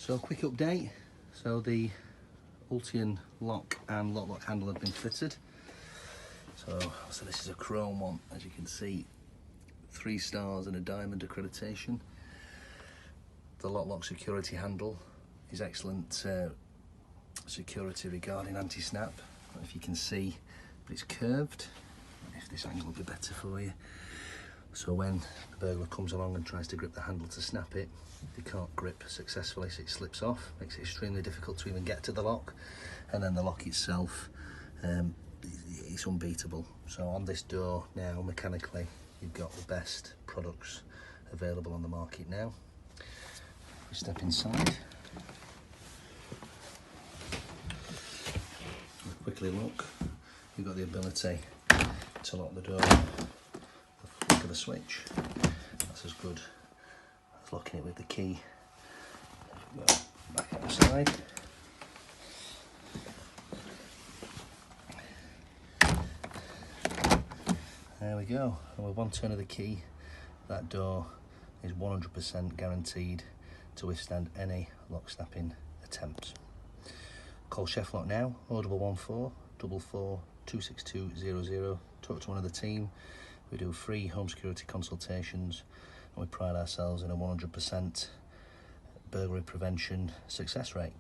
So quick update, so the Ultion lock and lock handle have been fitted. So this is a chrome one, as you can see, 3 stars and a diamond accreditation. The lock security handle is excellent security regarding anti-snap. If you can see, but it's curved. If this angle will be better for you. So when the burglar comes along and tries to grip the handle to snap it, they can't grip successfully, so it slips off. Makes it extremely difficult to even get to the lock. And then the lock itself, it's unbeatable. So on this door now, mechanically, you've got the best products available on the market now. We step inside. We'll quickly look. You've got the ability to lock the door. The flick of a switch. That's as good as locking it with the key. Go back outside. There we go. And with one turn of the key, that door is 100% guaranteed to withstand any lock snapping attempts. Call Shefflock now, 014 44 26200. Talk to one of the team. We do free home security consultations, and we pride ourselves in a 100% burglary prevention success rate.